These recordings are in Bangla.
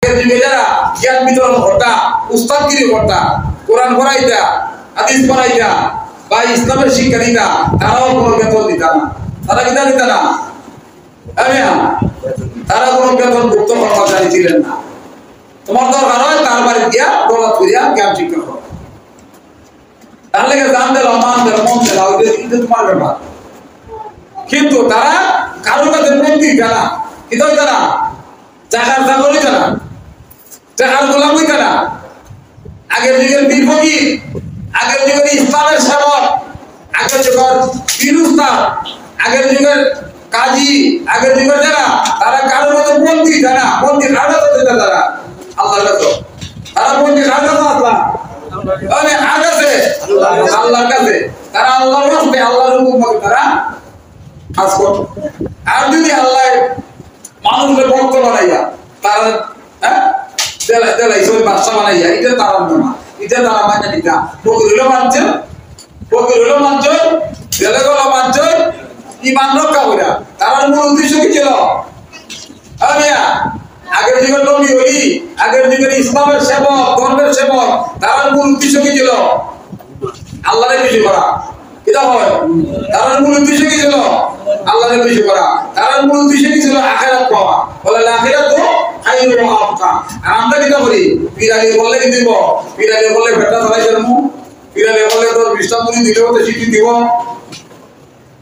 আগের যুগে যারা জ্ঞান বিতরণ করতা, উস্তাদগিরি করতা, কোরআন পড়াইতা, হাদিস পড়াইতা বা ইসলামের শিক্ষা দিতা, তারাও কোনো বেতন দিত না। তারা কি দিত না? তারা কোনো বেতনভুক্ত কর্মচারী ছিলেন না। তোমার দরকার হয় তার বাড়ি গিয়া প্রবাদ করিয়া জ্ঞান শিক্ষা করো, তাহলে দান দিল, মান দিল, মন দিল, ওইটা তোমার ব্যাপার। কিন্তু তারা কারোর কাছে বন্দী না, কিন্তু তারা টাকার চাকরি না, টাকার গোলামি না। আগের যুগের বীর ফকির, আগের যুগের ইসলামের সেবক, আগের যুগের বিরুস্তা, আগের যুগের কাজী, আগের যুগের যারা, তারা কারোর কাছে বন্দী না। বন্দী কারোর কাছে তারা আল্লাহর কাছে, তারা বন্দী কারোর কাছে আসলাম আল্লাহর কাছে। তারা আল্লাহর রাস্তায়, আল্লাহর হুকুম মতে তারা কাজ করত। আর যদি আল্লাহ মানুষকে ভক্ত বানাইয়া তারা বাদশা বানাইয়া, এটা তারা না, এটা তারা মানে নিতা। ফকির হইলো মানছে, ফকির হইলো মানছে, জেলে গেল মানছে, ইমান রক্ষা কইরা। তার মূল উদ্দেশ্য কি ছিল? আগের যুগের নবী ওলি, আগের যুগের ইসলামের সেবক, ধর্মের সেবক, তার মূল উদ্দেশ্য কি ছিল? আল্লাহরে খুশি করা। কিটা হয়? তার মূল উদ্দেশ্য কি ছিল? আল্লাহরে খুশি করা। তার মূল উদ্দেশ্য কি ছিল? আখিরাত পাওয়া। বলে আখিরাত তো খায়রুল আফকা। আর আমরা কিটা করি? বিরালি বললে কি দিব? বিরালি বললে ভেটটা চালাই দেবো, বিরালি বললে তোর বিষ্ণাপুরি দিলেও তো সিটি দিব,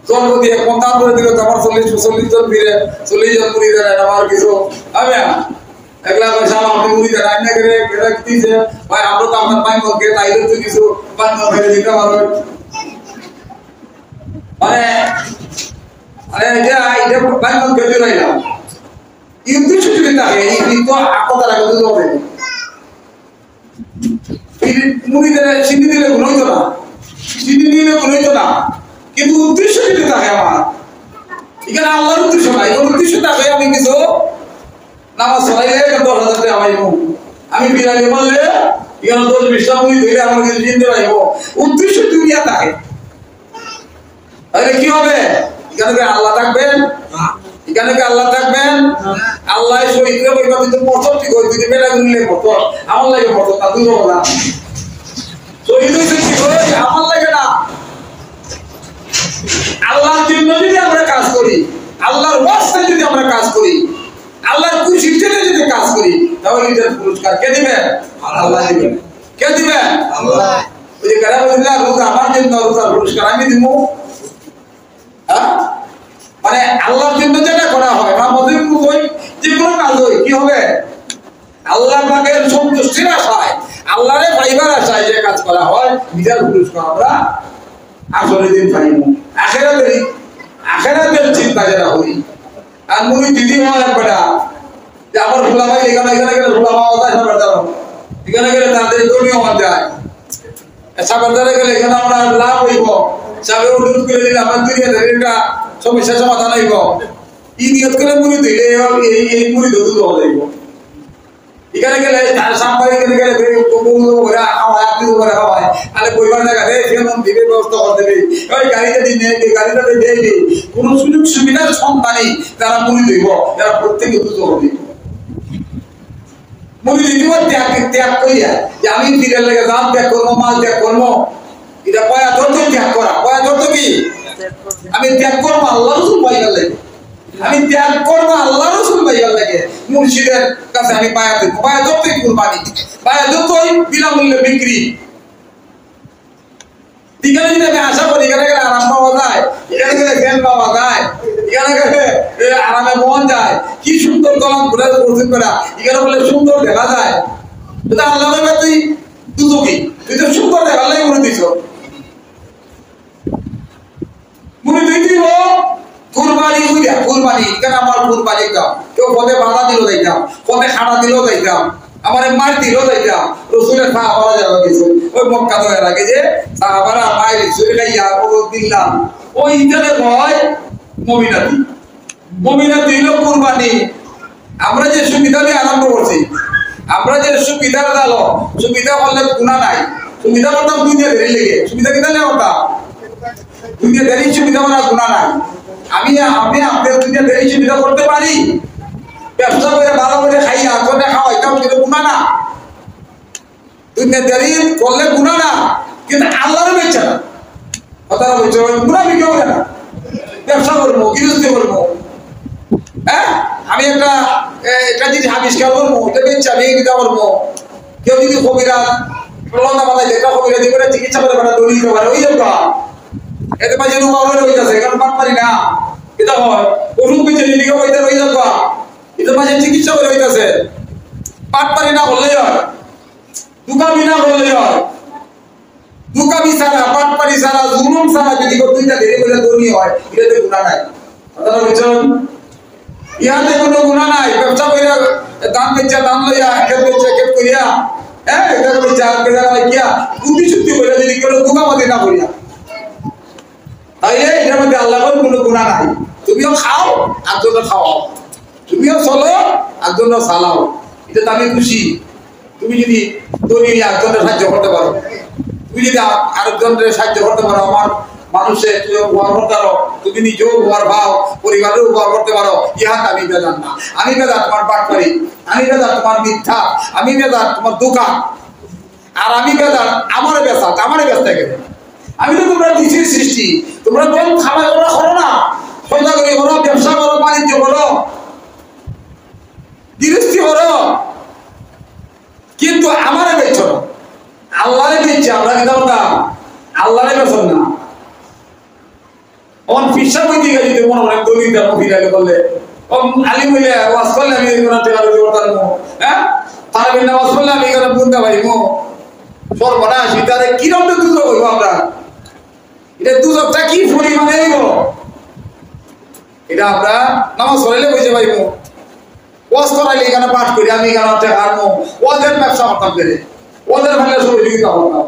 জন্ম দিয়ে কন্টান করে দিল, আমার 40-45 জন ফিরে, 40 জন মুড়ি দেয় আমার কিছু হবে একলা পয়সা আপনি মুড়ি দেয় রান্না করে কেটে দিয়েছে ভাই, আমরা তো আপনার মাই মধ্যে তাইলে তো কিছু বান্ন ফেলে দিতে পারবে। মানে এটা বান্ন কেটে রাইলাম কিন্তু কিছু থাকে, এই কিন্তু আকতার আগে দুটো হবে মুড়ি দেয়, চিনি দিলে গুণ হইতো না, চিনি দিলে গুণ হইতো না, কিন্তু উদ্দেশ্য যদি থাকে আমার এখানে আল্লাহর উদ্দেশ্য নাই, ওর উদ্দেশ্য থাকে আমি কিছু নামাজ পড়াইলে 10,000 টাকা পাইব, আমি বিরালি বললে এখানে 10-20টা মুড়ি ধরে আমার কিছু চিনতে পাইব, উদ্দেশ্য দুনিয়া থাকে। তাহলে কি হবে? এখানে কি আল্লাহ থাকবেন? এখানে কি আল্লাহ থাকবেন? আল্লাহ শহীদরে বইবা কিন্তু মরত ঠিক হই, তুই বেলা গুনলে মরত, আমার লাগে মরত না, তুই বলা শহীদ হইছে কি করে? আমার লাগে না। আল্লাহর জন্য যদি আমরা কাজ করি, আল্লাহর ওয়াস্তে যদি আমরা কাজ করি, আল্লাহর খুশির জন্য যদি কাজ করি, তাহলে এটার পুরস্কার কে দিবেন? আল্লাহ দিবেন। কে দিবেন? আল্লাহ। ওই যে কারা বলছিল রোজা আমার জন্য, রোজার পুরস্কার আমি দিব। মানে আল্লাহর জন্য যেটা করা হয় বা মধ্যে কই যে কোনো কাজ হয় কি হবে? আল্লাহ পাকের সন্তুষ্টির আশায়, আল্লাহরে পাইবার আশায় যে কাজ করা হয়, এটার পুরস্কার আমরা আসলে দিন পাইব। আখেরাতের চিন্তা যেটা হই। আর মুড়ি দিদি হয় একবারটা যে আমার ভোলা ভাই এখানে গেলে ভোলা পাওয়া যায়, সাবার দাও এখানে গেলে তাদের জমিও হওয়া যায়, সাবার দাঁড়ে গেলে এখানে আমরা লাভ হইব, সাবে অনুরোধ করে দিলে আমার দুনিয়া একটা সমস্যা সমাধান হইব। ই নিয়ত করে মুড়ি দিলে এই মুড়ি দুধ হওয়া যাইব। এখানে গেলে সাম্পাই এখানে গেলে খাওয়ায় আরে পরিবার জায়গা রে কেমন দিবে ব্যবস্থা করে দেবে, ওই গাড়িটা দিয়ে গাড়িটা দিয়ে কোন সুযোগ সুবিধার সন্তানই তারা মুড়ি দিব, যারা প্রত্যেকে দুধ হবে মুড়ি দিব ত্যাগ করিয়া যে আমি ফিরে লেগে দাম ত্যাগ করবো, মাল ত্যাগ করবো, এটা পয়া ধরতে ত্যাগ করা। পয়া ধরতে কি? আমি ত্যাগ করবো আল্লাহ রসুল পাইবার লাগে, আমি ত্যাগ করবো আল্লাহ রসুল পাইবার লাগে, মুর্শিদের কাছে আমি পায়া দেবো। পায়া ধরতে কুরবানি, পায়া ধরতেই বিনামূল্যে বিক্রি। এখানে যদি আমি আশা করি এখানে গেলে আরাম পাওয়া যায়, এখানে গেলে ফ্যান পাওয়া যায়, এখানে গেলে আরামে মন যায়, কি সুন্দর কলম ঘুরে পরিচিত করা, এখানে বলে সুন্দর দেখা যায়, এটা আল্লাহ তুই দুদকি, তুই তো সুন্দর দেখার লাগে মনে দিছ মনে দিই কুরবানি হইয়া কুরবানি, এখানে আমার কুরবানি দাও, কেউ পথে বাধা দিল যাইতাম, পথে খানা দিলেও যাইতাম, আমার মার দিলেও যাইতাম, রসুলের সাহাবারা যাওয়া কিছু ওই মক্কা দেওয়ার আগে যে সাহাবারা মায়ের রসুল খাইয়া দিলাম, ওই ইন্টারে হয় মমিনাতি। মমিনাতি হইল কুরবানি। আমরা যে সুবিধা নিয়ে আরম্ভ করছি, আমরা যে সুবিধা দালো, সুবিধা করলে গুণা নাই, সুবিধা করতাম দুনিয়া ধরে লেগে, সুবিধা কিনা নেই করতাম দুনিয়া ধরে, সুবিধা করার গুণা নাই। আমি আপনার দুনিয়া ধরে সুবিধা করতে পারি, ব্যবসা করে ভালো করে খাইয়া খাওয়াইতাম গুনাহ না, দুনিয়াদারি করলে গুনাহ না, কিন্তু আল্লাহর বেচা না। কথা বলছো গুনাহ বিক্রি করে না, ব্যবসা করবো, গৃহস্থী করবো, হ্যাঁ আমি একটা জিনিস আবিষ্কার করবো, এটা বেচা আমি কিনা করবো। কেউ যদি কবিরাজ লতা পাতায় দেখা কবিরাজ দিয়ে চিকিৎসা করে বেড়া দৌড়ি দিতে পারে, ওই যাবো এতে মাঝে রোগা হয়ে যাচ্ছে, কারণ পাট পারি না, এটা হয় ওষুধ বেচে দিকে হইতে রয়ে যাবো, এতে মাঝে চিকিৎসা করে হইতেছে। পাট পারি না করলেই হয়, দুকামি না করলেই হয়, দুকামি ছাড়া, পাট পারি ছাড়া, জুলুম ছাড়া যদি দুইটা ধীরে করে দৌড়ি হয়, এটাতে গুণা নাই। কথাটা বুঝছেন? ইহাতে কোনো গুনাহ নাই। ব্যবসা কইরা দান বেচা দান লইয়া খেত বেচা খেত কইরা এটা বেচা কেডা লাগিয়া বুদ্ধি শুদ্ধি কইরা যদি কেউ দুকামতি না কইরা, তাইলে এর মধ্যে আল্লাহর কোনো গুনাহ নাই। তুমিও খাও আর জন্য খাওয়াও, তুমিও চলো আর জন্য চালাও, এটা আমি খুশি। তুমি যদি দলীয় একজনের সাহায্য করতে পারো, তুমি যদি আরেকজনের সাহায্য করতে পারো, আমার মানুষে উপহার করতে পারো, তুমি নিজেও উপহার পাও, পরিবারেও উপহার করতে পারো, ইহাত আমি বেদান না। আমি বেদাত তোমার পাটপাড়ি, আমি বেদাত তোমার মিথ্যা, আমি বেদাত তোমার দোকান, আর আমি বেদাত আমার বেসাত, আমার ব্যস্ত গেলে। আমি তো তোমরা নিজের সৃষ্টি, তোমরা কোন খাবার করা করো না, সৌদাগরি করো, ব্যবসা করো, বাণিজ্য করো, গৃহস্থী করো, কিন্তু আমারে বেচছ না, আল্লাহরে বেচছে। আমরা কি দাম আল্লাহরে বেচন না। অন পিসা বইতে গেলে যদি মনে হয় দলিতা মহিলাকে বললে আলিম হইলে ওয়াজ করলে আমি এগুলো টেকা দিতে পারবো, হ্যাঁ তারাবির নামাজ পড়লে আমি এগুলো বুঝতে পারিব। সর্বনাশ, এটারে কিরকম দুজক হইব আমরা, এটা দুজকটা কি পরিমাণে হইব এটা আমরা নামাজ পড়াইলে বুঝতে পারিব। ওয়াজ করাইলে এখানে পাঠ করি, আমি এখানে টেকা আনবো, ওদের ব্যবসা করতাম পেরে, ওদের ভালো সহযোগিতা করতাম,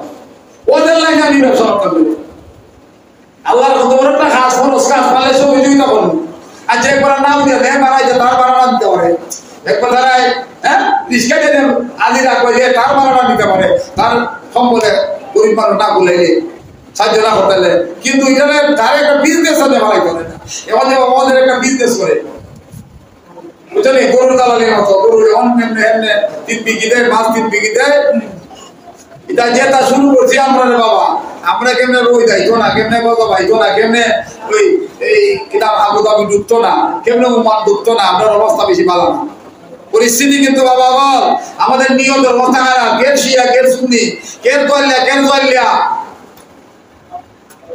ওদের লাইনে আমি ব্যবসা করতাম পেরে। আল্লাহর কত বড় একটা খাস খরচ কাজ পালে সহযোগিতা করবো। আর যে একবার নাম দিয়ে দেয় বাড়াইছে, তার ভাড়াটা দিতে পারে। একবার দাঁড়ায় রিক্সা দিয়ে আজি রাখবে যে তার ভাড়াটা দিতে পারে, তার সম্পদে গরিব মানুষ না বলাইলে, সাহায্য না করতে। কিন্তু এখানে তার একটা বিজনেস আছে, ভাড়াই করে না, এবার আমাদের একটা বিজনেস করে, বুঝলেন? গরুর দালালের মতো, গরুর অন্য এমনি 3 বিঘি দেয়, মাছ 3 বিঘি দেয়। এটা যেটা শুরু করছি আমরা রে বাবা, আমরা কেমনে রই যাইতো না, কেমনে বলতো ভাইতো না, কেমনে ওই এই কিতাব আবু দাবি ডুবতো না, কেমনে উমান ডুবতো না, আমরা অবস্থা বেশি ভালো না। পরিস্থিতি কিন্তু বাবা বল আমাদের নিয়তের অবস্থা খারাপ। কের শিয়া, কের সুন্নি, কের কল্যা, কের জল্যা,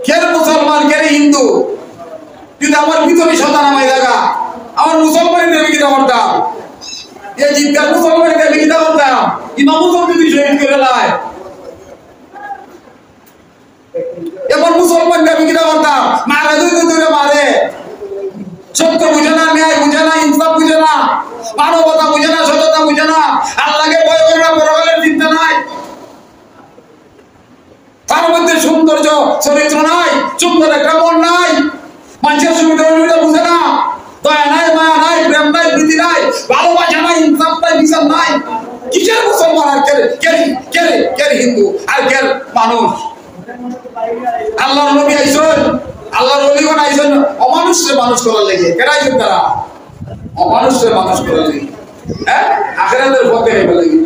কের মুসলমান, কের হিন্দু। কিন্তু আমার ভিতরে সন্তান আমায় দেখা, আমার মুসলমানের দেবী কিনা করতাম, এই জিজ্ঞাসা মুসলমানের দেবী কিনা করতাম, ইমাম মুসলমান যদি শহীদ করে লাই, এবার মুসলমান দেবী কিনা করতাম, মারে দুই দুই মারে, সত্য বুঝে না, ন্যায় বুঝে না, ইনসাফ বুঝে না, মানবতা বুঝে না, সততা বুঝে না, আল্লাহকে ভয় করে না, পরকালের চিন্তা নাই, তার মধ্যে সৌন্দর্য চরিত্র নাই, সুন্দর একটা মন নাই, মানুষের সুবিধা বুঝে না, দয়া নাই, মায়া নাই, প্রেম নাই, প্রীতি নাই, ভালোবাসা নাই, ইনসাফ নাই, বিচার নাই। কিসের মুসলমান আর কে হিন্দু আর কে মানুষ? আল্লাহর নবী আইছেন, আল্লাহর ওলিগণ আইছেন অমানুষের মানুষ করার লেগে। কেন আইছেন তারা? অমানুষের মানুষ করার লেগে, হ্যাঁ আখিরাতের পথে হেবে লাগে।